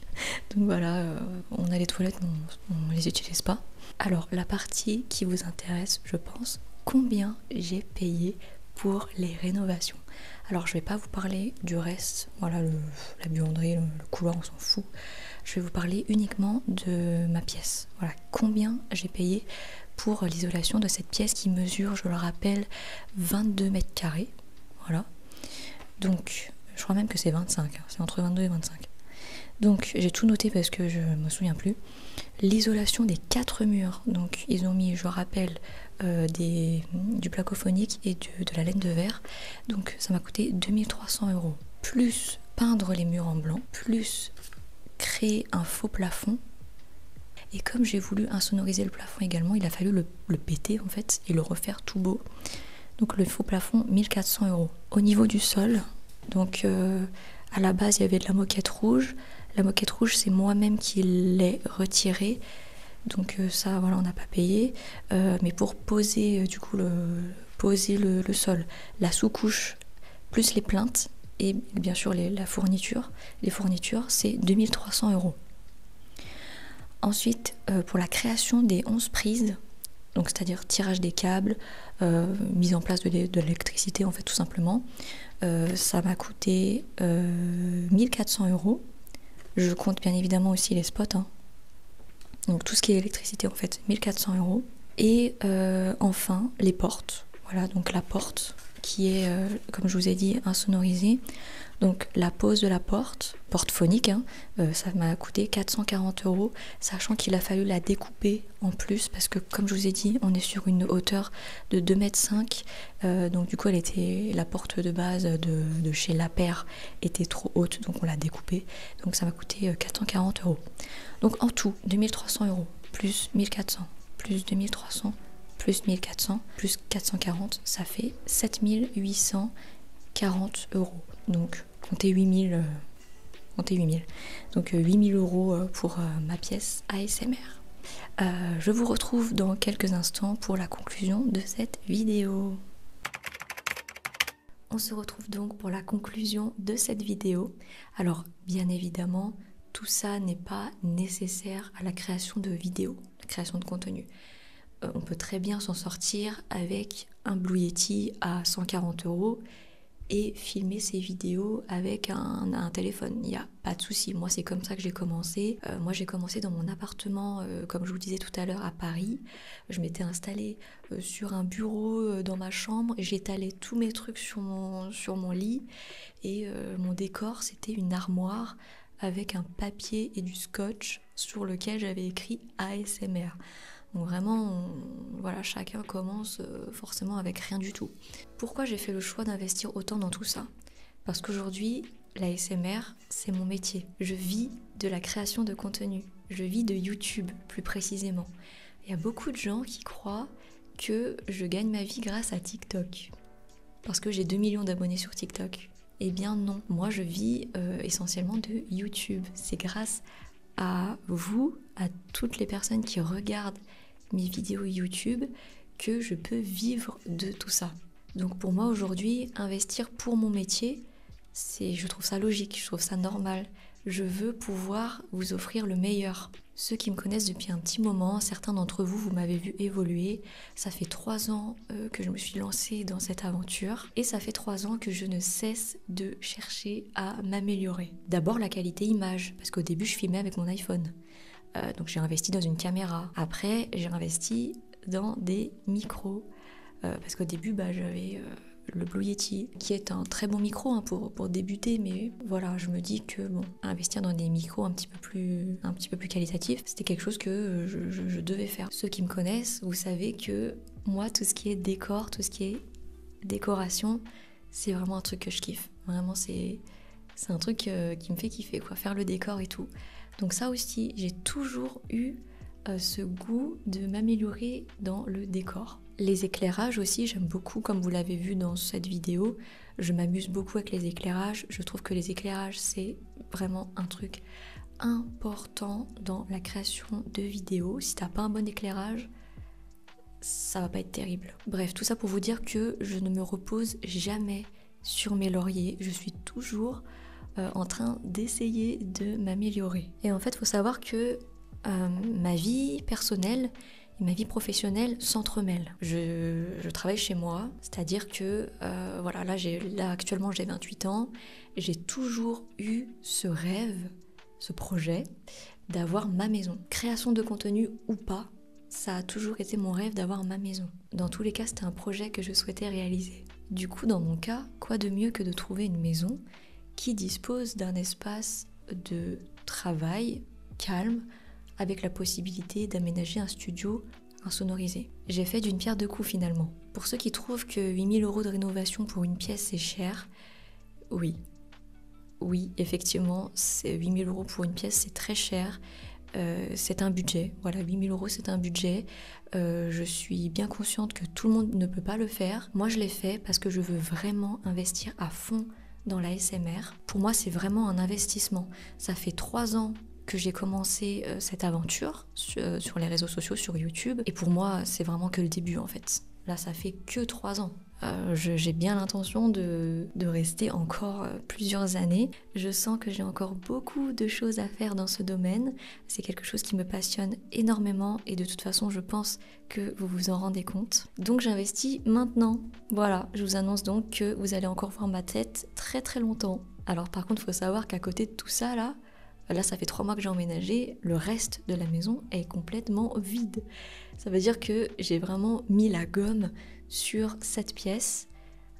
voilà, on a les toilettes, mais on ne les utilise pas. Alors la partie qui vous intéresse, je pense, combien j'ai payé pour les rénovations. Alors je vais pas vous parler du reste, voilà, la buanderie, le couloir, on s'en fout. Je vais vous parler uniquement de ma pièce. Voilà, combien j'ai payé pour l'isolation de cette pièce qui mesure, je le rappelle, 22 mètres carrés. Voilà. Donc, je crois même que c'est 25, hein, c'est entre 22 et 25. Donc j'ai tout noté parce que je me souviens plus. L'isolation des 4 murs, donc ils ont mis, je rappelle, du placophonique et de la laine de verre. Donc ça m'a coûté 2300 €. Plus peindre les murs en blanc, plus créer un faux plafond. Et comme j'ai voulu insonoriser le plafond également, il a fallu le péter en fait et le refaire tout beau. Donc le faux plafond, 1400 €. Au niveau du sol, donc à la base il y avait de la moquette rouge. La moquette rouge, c'est moi-même qui l'ai retirée. Donc ça, voilà, on n'a pas payé. Mais pour poser du coup le sol, la sous-couche, plus les plaintes, et bien sûr la fourniture, les fournitures, c'est 2300 €. Ensuite, pour la création des 11 prises, donc c'est-à-dire tirage des câbles, mise en place de l'électricité en fait tout simplement, ça m'a coûté 1400 €. Je compte bien évidemment aussi les spots, hein. Donc tout ce qui est électricité en fait, 1400 €. Et enfin les portes, voilà, donc la porte qui est, comme je vous ai dit, insonorisée. Donc la pose de la porte phonique, hein, ça m'a coûté 440 €, sachant qu'il a fallu la découper en plus parce que comme je vous ai dit, on est sur une hauteur de 2,5 m, donc du coup la porte de base de chez La Paire était trop haute, donc on l'a découpée, donc ça m'a coûté 440 €. Donc en tout 2300 € plus 1400 plus 2300 plus 1400 plus 440, ça fait 7840 €. Donc comptez 8000. Donc 8000 € pour ma pièce ASMR. Je vous retrouve dans quelques instants pour la conclusion de cette vidéo. On se retrouve donc pour la conclusion de cette vidéo. Alors bien évidemment, tout ça n'est pas nécessaire à la création de vidéos, la création de contenu. On peut très bien s'en sortir avec un Blue Yeti à 140 € et filmer ses vidéos avec un téléphone. Il n'y a pas de souci. Moi, c'est comme ça que j'ai commencé. Moi, j'ai commencé dans mon appartement, comme je vous disais tout à l'heure, à Paris. Je m'étais installée sur un bureau dans ma chambre. J'étalais tous mes trucs sur mon lit. Et mon décor, c'était une armoire avec un papier et du scotch sur lequel j'avais écrit ASMR. Donc vraiment, voilà, chacun commence forcément avec rien du tout. Pourquoi j'ai fait le choix d'investir autant dans tout ça? Parce qu'aujourd'hui, l'ASMR, c'est mon métier. Je vis de la création de contenu. Je vis de YouTube, plus précisément. Il y a beaucoup de gens qui croient que je gagne ma vie grâce à TikTok. Parce que j'ai 2 millions d'abonnés sur TikTok. Eh bien non, moi je vis essentiellement de YouTube. C'est grâce à vous, à toutes les personnes qui regardent mes vidéos YouTube, que je peux vivre de tout ça. Donc pour moi aujourd'hui, investir pour mon métier, je trouve ça logique, je trouve ça normal. Je veux pouvoir vous offrir le meilleur. Ceux qui me connaissent depuis un petit moment, certains d'entre vous, vous m'avez vu évoluer. Ça fait 3 ans que je me suis lancée dans cette aventure et ça fait 3 ans que je ne cesse de chercher à m'améliorer. D'abord la qualité image, parce qu'au début je filmais avec mon iPhone. Donc j'ai investi dans une caméra. Après j'ai investi dans des micros. Parce qu'au début j'avais le Blue Yeti, qui est un très bon micro pour débuter, mais voilà, je me dis que bon, investir dans des micros un petit peu plus qualitatifs, c'était quelque chose que je devais faire. Ceux qui me connaissent, vous savez que moi, tout ce qui est décor, tout ce qui est décoration, c'est vraiment un truc que je kiffe. Vraiment, c'est un truc qui me fait kiffer, quoi, faire le décor et tout. Donc ça aussi, j'ai toujours eu ce goût de m'améliorer dans le décor. Les éclairages aussi, j'aime beaucoup, comme vous l'avez vu dans cette vidéo, je m'amuse beaucoup avec les éclairages. Je trouve que les éclairages, c'est vraiment un truc important dans la création de vidéos. Si t'as pas un bon éclairage, ça va pas être terrible. Bref, tout ça pour vous dire que je ne me repose jamais sur mes lauriers. Je suis toujours en train d'essayer de m'améliorer. Et en fait, il faut savoir que ma vie personnelle et ma vie professionnelle s'entremêlent. Je travaille chez moi, c'est-à-dire que voilà, là actuellement j'ai 28 ans, et j'ai toujours eu ce rêve, ce projet d'avoir ma maison. Création de contenu ou pas, ça a toujours été mon rêve d'avoir ma maison. Dans tous les cas, c'était un projet que je souhaitais réaliser. Du coup, dans mon cas, quoi de mieux que de trouver une maison qui dispose d'un espace de travail calme, avec la possibilité d'aménager un studio insonorisé. J'ai fait d'une pierre deux coups finalement. Pour ceux qui trouvent que 8 000 € de rénovation pour une pièce c'est cher, oui, effectivement, 8 000 € pour une pièce c'est très cher. C'est un budget, voilà, 8 000 € c'est un budget. Je suis bien consciente que tout le monde ne peut pas le faire. Moi je l'ai fait parce que je veux vraiment investir à fond dans la SMR. Pour moi c'est vraiment un investissement. Ça fait 3 ans que j'ai commencé cette aventure sur les réseaux sociaux, sur YouTube. Et pour moi, c'est vraiment que le début en fait. Là, ça fait que 3 ans. J'ai bien l'intention de rester encore plusieurs années. Je sens que j'ai encore beaucoup de choses à faire dans ce domaine. C'est quelque chose qui me passionne énormément et de toute façon, je pense que vous vous en rendez compte. Donc j'investis maintenant. Voilà, je vous annonce donc que vous allez encore voir ma tête très très longtemps. Alors par contre, il faut savoir qu'à côté de tout ça là, ça fait 3 mois que j'ai emménagé, le reste de la maison est complètement vide. Ça veut dire que j'ai vraiment mis la gomme sur cette pièce.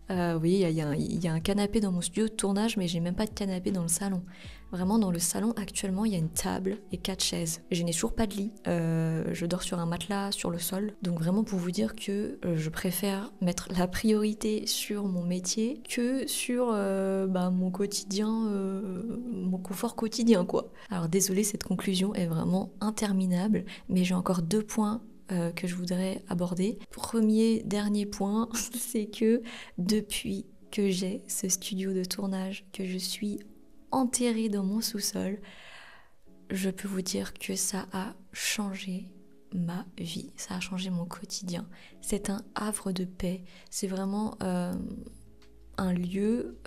Oui, il y a un canapé dans mon studio de tournage, mais j'ai même pas de canapé dans le salon. Vraiment, dans le salon, actuellement, il y a une table et 4 chaises. Je n'ai toujours pas de lit. Je dors sur un matelas sur le sol. Donc vraiment pour vous dire que je préfère mettre la priorité sur mon métier que sur mon quotidien, mon confort quotidien, quoi. Alors désolée, cette conclusion est vraiment interminable, mais j'ai encore 2 points que je voudrais aborder. Dernier point, c'est que depuis que j'ai ce studio de tournage, que je suis enterrée dans mon sous-sol, je peux vous dire que ça a changé ma vie, ça a changé mon quotidien. C'est un havre de paix, c'est vraiment un lieu...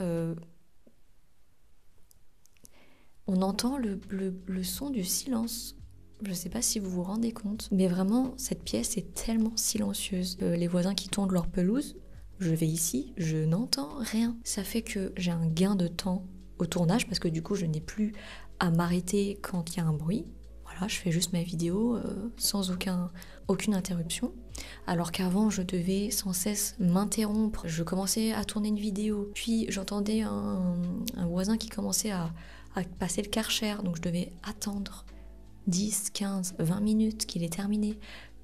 on entend le son du silence. Je sais pas si vous vous rendez compte, mais vraiment, cette pièce est tellement silencieuse. Les voisins qui tondent leur pelouse, je vais ici, je n'entends rien. Ça fait que j'ai un gain de temps au tournage, parce que du coup, je n'ai plus à m'arrêter quand il y a un bruit. Voilà, je fais juste ma vidéo sans aucune interruption. Alors qu'avant, je devais sans cesse m'interrompre. Je commençais à tourner une vidéo, puis j'entendais un voisin qui commençait à passer le Karcher, donc je devais attendre 10, 15, 20 minutes qu'il est terminé,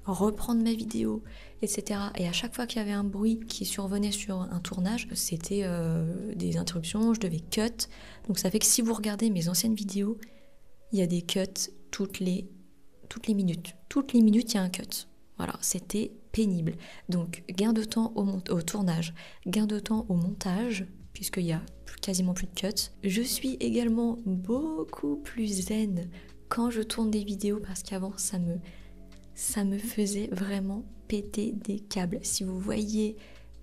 reprendre ma vidéo, etc. Et à chaque fois qu'il y avait un bruit qui survenait sur un tournage, c'était des interruptions, je devais cut. Donc ça fait que si vous regardez mes anciennes vidéos, il y a des cuts toutes les minutes. Toutes les minutes, il y a un cut. Voilà, c'était pénible. Donc gain de temps au tournage, gain de temps au montage, puisqu'il y a quasiment plus de cuts. Je suis également beaucoup plus zen quand je tourne des vidéos, parce qu'avant ça me faisait vraiment péter des câbles. Si vous voyez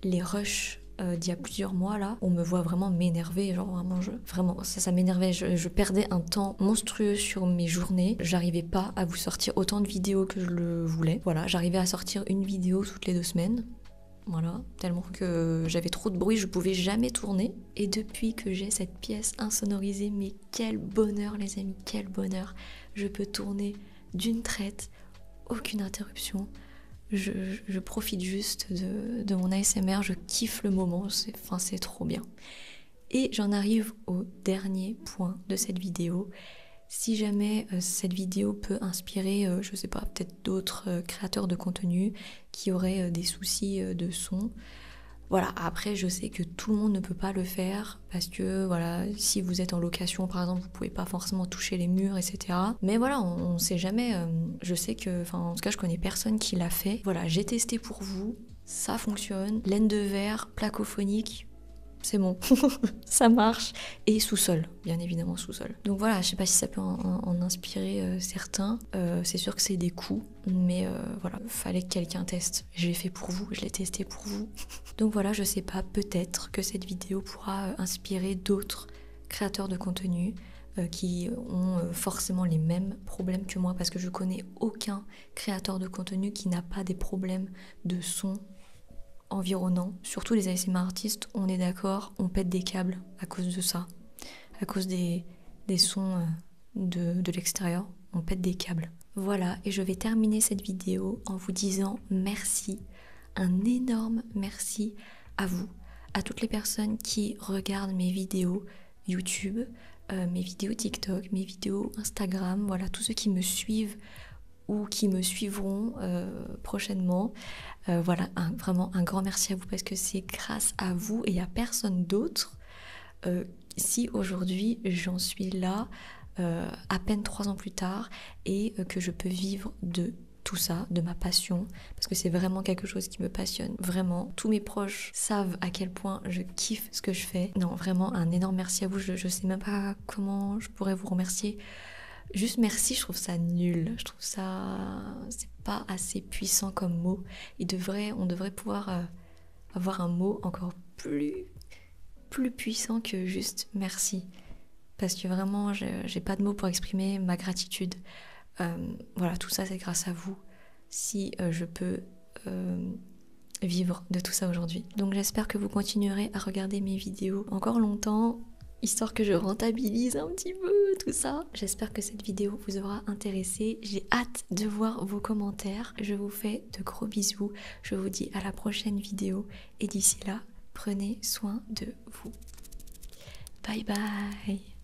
les rushs d'il y a plusieurs mois là, on me voit vraiment m'énerver, genre vraiment ça m'énervait, je perdais un temps monstrueux sur mes journées, j'arrivais pas à vous sortir autant de vidéos que je le voulais, voilà, j'arrivais à sortir une vidéo toutes les 2 semaines, voilà, tellement que j'avais trop de bruit, je pouvais jamais tourner. Et depuis que j'ai cette pièce insonorisée, mais quel bonheur les amis, quel bonheur, je peux tourner d'une traite, aucune interruption. Je profite juste de mon ASMR, je kiffe le moment, c'est trop bien. Et j'en arrive au dernier point de cette vidéo. Si jamais cette vidéo peut inspirer, je sais pas, peut-être d'autres créateurs de contenu qui auraient des soucis de son. Voilà, après je sais que tout le monde ne peut pas le faire parce que voilà, si vous êtes en location par exemple, vous pouvez pas forcément toucher les murs, etc. Mais voilà, on sait jamais, je sais que, enfin en tout cas je connais personne qui l'a fait. Voilà, j'ai testé pour vous, ça fonctionne. Laine de verre, placophonique, c'est bon, ça marche. Et sous-sol, bien évidemment sous-sol. Donc voilà, je sais pas si ça peut en inspirer certains. C'est sûr que c'est des coûts, mais voilà, fallait que quelqu'un teste. Je l'ai fait pour vous, je l'ai testé pour vous. Donc voilà, je sais pas, peut-être que cette vidéo pourra inspirer d'autres créateurs de contenu qui ont forcément les mêmes problèmes que moi, parce que je connais aucun créateur de contenu qui n'a pas des problèmes de son environnant. Surtout les ASMR artistes, on est d'accord, on pète des câbles à cause de ça, à cause des sons de l'extérieur, on pète des câbles. Voilà, et je vais terminer cette vidéo en vous disant merci, un énorme merci à vous, à toutes les personnes qui regardent mes vidéos YouTube, mes vidéos TikTok, mes vidéos Instagram, voilà, tous ceux qui me suivent ou qui me suivront prochainement. Voilà, vraiment un grand merci à vous parce que c'est grâce à vous et à personne d'autre si aujourd'hui j'en suis là à peine 3 ans plus tard et que je peux vivre de tout ça, de ma passion, parce que c'est vraiment quelque chose qui me passionne. Vraiment, tous mes proches savent à quel point je kiffe ce que je fais. Non, vraiment un énorme merci à vous, je sais même pas comment je pourrais vous remercier. Juste merci, je trouve ça nul. Je trouve ça... c'est pas assez puissant comme mot. On devrait pouvoir avoir un mot encore plus puissant que juste merci. Parce que vraiment, j'ai pas de mots pour exprimer ma gratitude. Voilà, tout ça c'est grâce à vous. Si je peux vivre de tout ça aujourd'hui. Donc j'espère que vous continuerez à regarder mes vidéos encore longtemps, histoire que je rentabilise un petit peu tout ça. J'espère que cette vidéo vous aura intéressé. J'ai hâte de voir vos commentaires. Je vous fais de gros bisous. Je vous dis à la prochaine vidéo. Et d'ici là, prenez soin de vous. Bye bye.